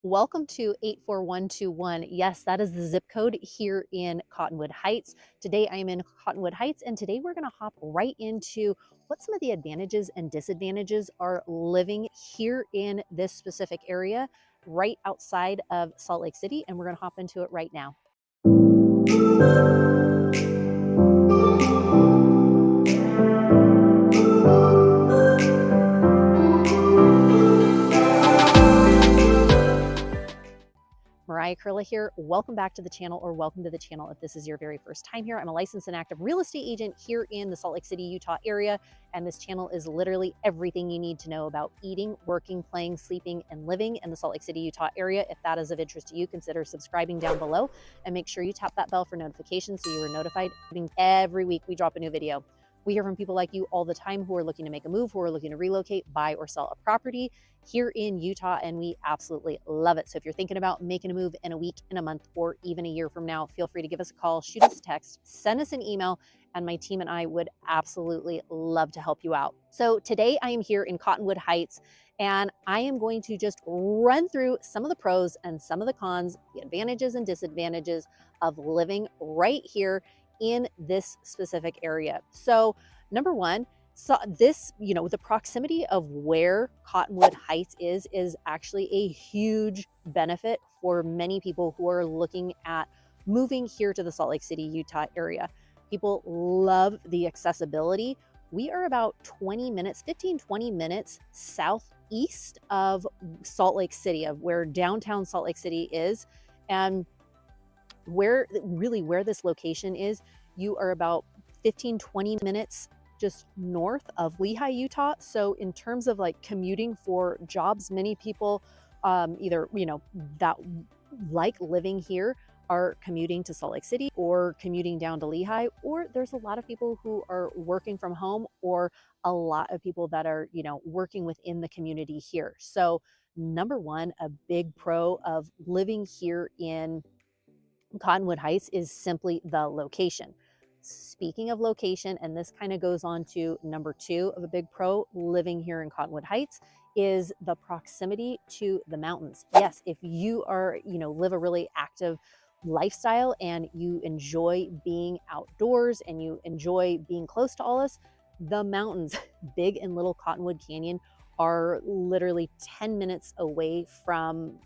Welcome to 84121. Yes, that is the zip code here in Cottonwood Heights. Today I am in Cottonwood Heights, and today we're going to hop right into what some of the advantages and disadvantages are living here in this specific area right outside of Salt Lake City, and we're going to hop into it right now. Mariah Curla here. Welcome back to the channel, or welcome to the channel if this is your very first time here. I'm a licensed and active real estate agent here in the Salt Lake City, Utah area, and this channel is literally everything you need to know about eating, working, playing, sleeping, and living in the Salt Lake City, Utah area. If that is of interest to you, consider subscribing down below and make sure you tap that bell for notifications so you are notified. Every week we drop a new video. We hear from people like you all the time who are looking to make a move, who are looking to relocate, buy, or sell a property here in Utah, and we absolutely love it. So if you're thinking about making a move in a week, in a month, or even a year from now, feel free to give us a call, shoot us a text, send us an email, and my team and I would absolutely love to help you out. So today I am here in Cottonwood Heights, and I am going to just run through some of the pros and some of the cons, the advantages and disadvantages of living right here in this specific area. So number one, so this, the proximity of where Cottonwood Heights is actually a huge benefit for many people who are looking at moving here to the Salt Lake City, Utah area. People love the accessibility. We are about 20 minutes southeast of Salt Lake City, of where downtown Salt Lake City is. And where this location is, you are about 20 minutes just north of Lehi, Utah. So in terms of like commuting for jobs, many people either, that like living here are commuting to Salt Lake City or commuting down to Lehi, or there's a lot of people who are working from home, or a lot of people that are, working within the community here. So number one, a big pro of living here in Cottonwood Heights is simply the location. Speaking of location, and this kind of goes on to number two of a big pro living here in Cottonwood Heights, is the proximity to the mountains. Yes, if you are, live a really active lifestyle and you enjoy being outdoors and you enjoy being close to all this, the mountains, Big and Little Cottonwood Canyon, are literally 10 minutes away from,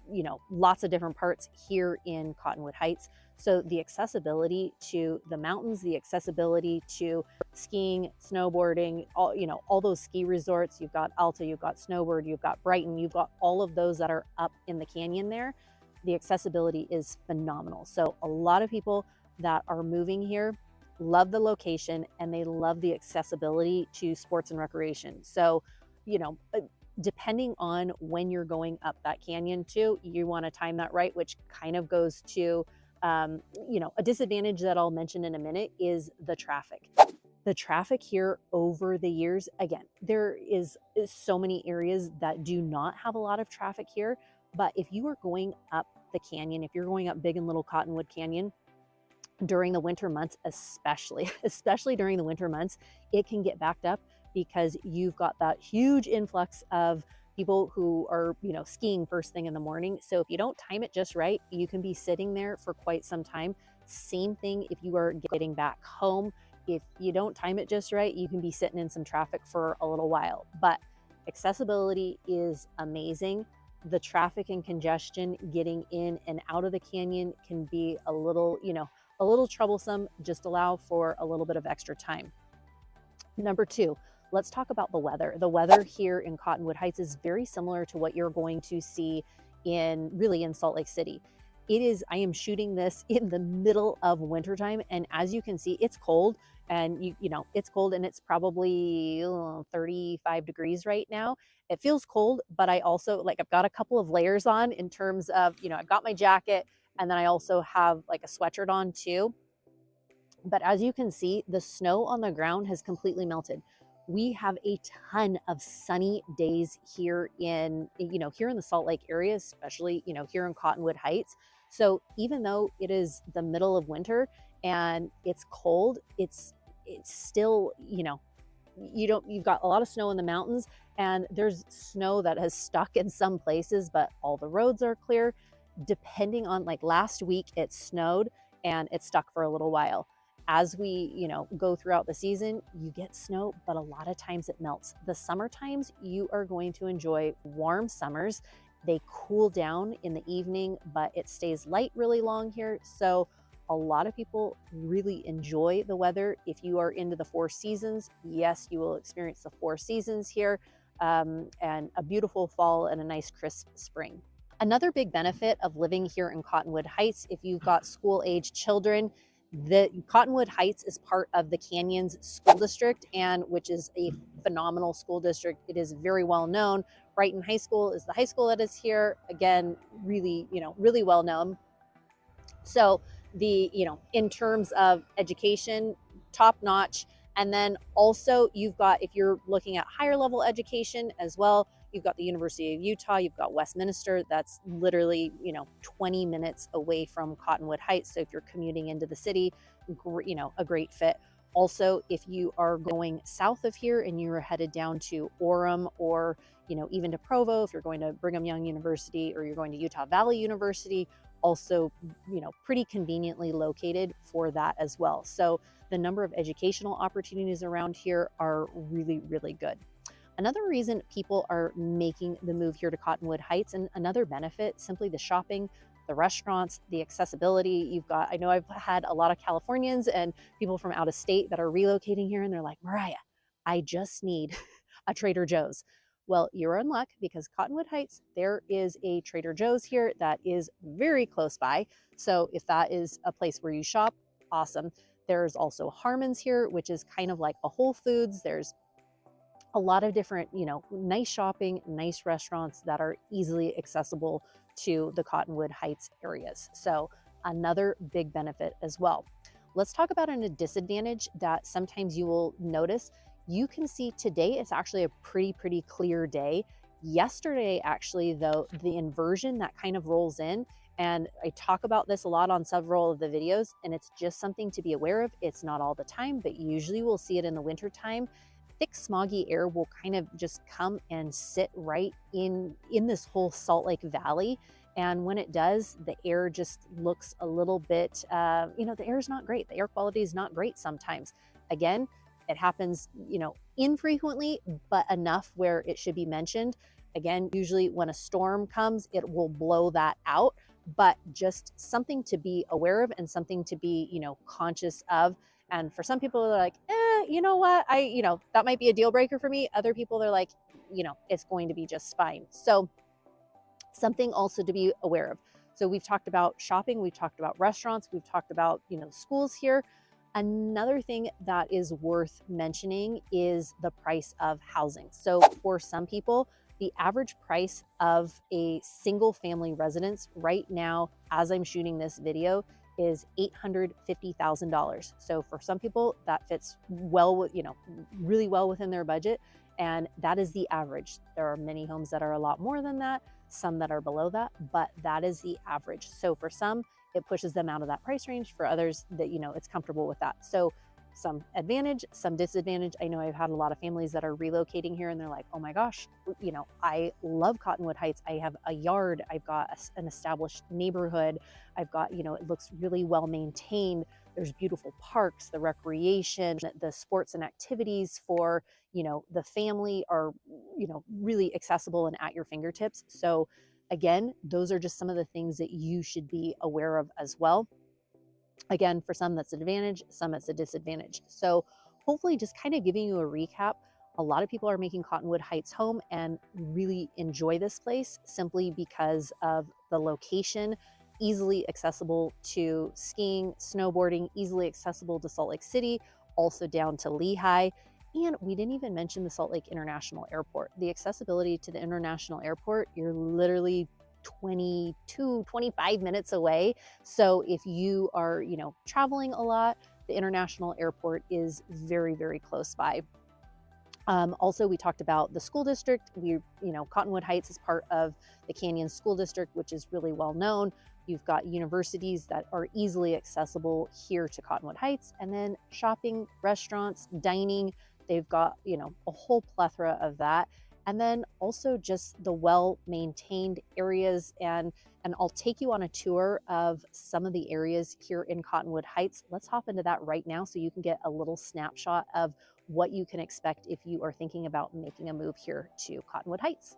lots of different parts here in Cottonwood Heights. So the accessibility to the mountains, the accessibility to skiing, snowboarding, all those ski resorts, you've got Alta, you've got Snowbird, you've got Brighton, you've got all of those that are up in the canyon there. The accessibility is phenomenal. So a lot of people that are moving here love the location and they love the accessibility to sports and recreation. So depending on when you're going up that canyon too, you want to time that right, which kind of goes to, a disadvantage that I'll mention in a minute is the traffic. The traffic here over the years, again, there is so many areas that do not have a lot of traffic here, but if you are going up the canyon, if you're going up Big and Little Cottonwood Canyon, during the winter months, especially during the winter months, it can get backed up because you've got that huge influx of people who are, skiing first thing in the morning. So if you don't time it just right, you can be sitting there for quite some time. Same thing if you are getting back home. If you don't time it just right, you can be sitting in some traffic for a little while. But accessibility is amazing. The traffic and congestion getting in and out of the canyon can be a little troublesome. Just allow for a little bit of extra time. Number two, let's talk about the weather. The weather here in Cottonwood Heights is very similar to what you're going to see in Salt Lake City. I am shooting this in the middle of wintertime, and as you can see, it's cold, and it's cold, and it's probably 35 degrees right now. It feels cold, but I also, I've got a couple of layers on in terms of, I've got my jacket, and then I also have like a sweatshirt on too. But as you can see, the snow on the ground has completely melted. We have a ton of sunny days here in the Salt Lake area, especially, here in Cottonwood Heights. So even though it is the middle of winter and it's cold, it's still, you've got a lot of snow in the mountains, and there's snow that has stuck in some places, but all the roads are clear. Depending on, like last week, it snowed and it stuck for a little while. As we, go throughout the season, you get snow, but a lot of times it melts. The summer times, you are going to enjoy warm summers. They cool down in the evening, but it stays light really long here. So a lot of people really enjoy the weather. If you are into the four seasons, yes, you will experience the four seasons here, and a beautiful fall and a nice crisp spring. Another big benefit of living here in Cottonwood Heights, if you've got school-age children, the Cottonwood Heights is part of the Canyons School District, and which is a phenomenal school district. It is very well known. Brighton High School is the high school that is here. Again, really, really well known. So in terms of education, top notch. And then also you've got, if you're looking at higher level education as well, you've got the University of Utah, you've got Westminster, that's literally, 20 minutes away from Cottonwood Heights. So if you're commuting into the city, a great fit. Also, if you are going south of here and you're headed down to Orem or, even to Provo, if you're going to Brigham Young University or you're going to Utah Valley University, also, pretty conveniently located for that as well. So the number of educational opportunities around here are really, really good. Another reason people are making the move here to Cottonwood Heights, and another benefit, simply the shopping, the restaurants, the accessibility. I know I've had a lot of Californians and people from out of state that are relocating here, and they're like, Mariah, I just need a Trader Joe's. Well, you're in luck, because Cottonwood Heights, there is a Trader Joe's here that is very close by. So if that is a place where you shop, awesome. There's also Harmon's here, which is kind of like a Whole Foods. There's a lot of different, nice shopping, nice restaurants that are easily accessible to the Cottonwood Heights areas. So another big benefit as well. Let's talk about a disadvantage that sometimes you will notice. You can see today it's actually a pretty clear day. Yesterday, actually, though, the inversion that kind of rolls in, and I talk about this a lot on several of the videos, and it's just something to be aware of. It's not all the time, but usually we'll see it in the winter time. Thick smoggy air will kind of just come and sit right in this whole Salt Lake Valley. And when it does, the air just looks a little bit, the air is not great. The air quality is not great sometimes. Again, it happens, infrequently, but enough where it should be mentioned. Again, usually when a storm comes, it will blow that out, but just something to be aware of and something to be, conscious of. And for some people, they're like, you know what? That might be a deal breaker for me. Other people, they're like, it's going to be just fine. So something also to be aware of. So we've talked about shopping, we've talked about restaurants, we've talked about, schools here. Another thing that is worth mentioning is the price of housing. So for some people, the average price of a single family residence right now, as I'm shooting this video, is $850,000. So for some people, that fits well, really well within their budget. And that is the average. There are many homes that are a lot more than that, some that are below that, but that is the average. So for some, it pushes them out of that price range. For others, that it's comfortable with that. So some advantage, some disadvantage. I know I've had a lot of families that are relocating here and they're like, oh my gosh, I love Cottonwood Heights. I have a yard, I've got an established neighborhood, I've got, it looks really well maintained. There's beautiful parks, the recreation, the sports and activities for, the family are, really accessible and at your fingertips. So again, those are just some of the things that you should be aware of as well. Again, for some that's an advantage, some it's a disadvantage. So hopefully just kind of giving you a recap. A lot of people are making Cottonwood Heights home and really enjoy this place simply because of the location, easily accessible to skiing, snowboarding, easily accessible to Salt Lake City, also down to Lehigh. And we didn't even mention the Salt Lake International Airport. The accessibility to the international airport, you're literally 25 minutes away. So if you are, traveling a lot, the international airport is very close by. Also, we talked about the school district. Cottonwood Heights is part of the Canyon School District, which is really well known. You've got universities that are easily accessible here to Cottonwood Heights, and then shopping, restaurants, dining. They've got, a whole plethora of that. and then also just the well-maintained areas. And I'll take you on a tour of some of the areas here in Cottonwood Heights. Let's hop into that right now so you can get a little snapshot of what you can expect if you are thinking about making a move here to Cottonwood Heights.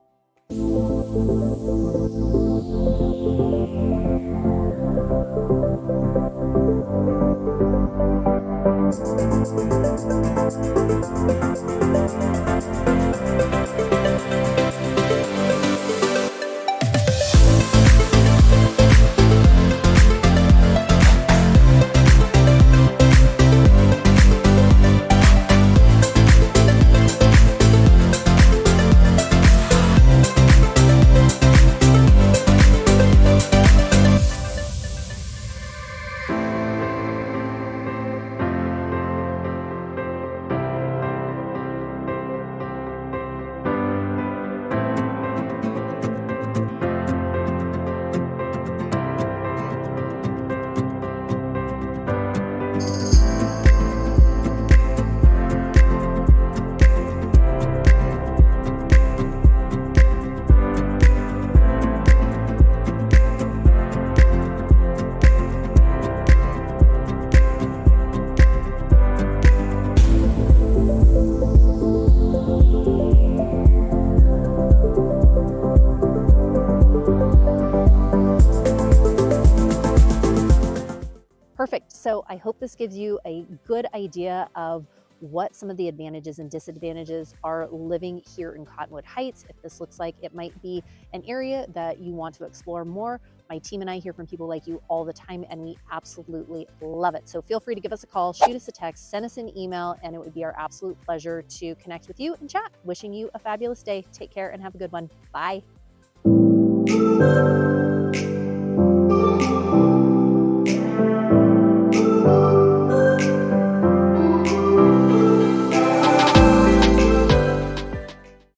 Perfect. So I hope this gives you a good idea of what some of the advantages and disadvantages are living here in Cottonwood Heights. If this looks like it might be an area that you want to explore more, my team and I hear from people like you all the time, and we absolutely love it. So feel free to give us a call, shoot us a text, send us an email, and it would be our absolute pleasure to connect with you and chat. Wishing you a fabulous day. Take care and have a good one. Bye.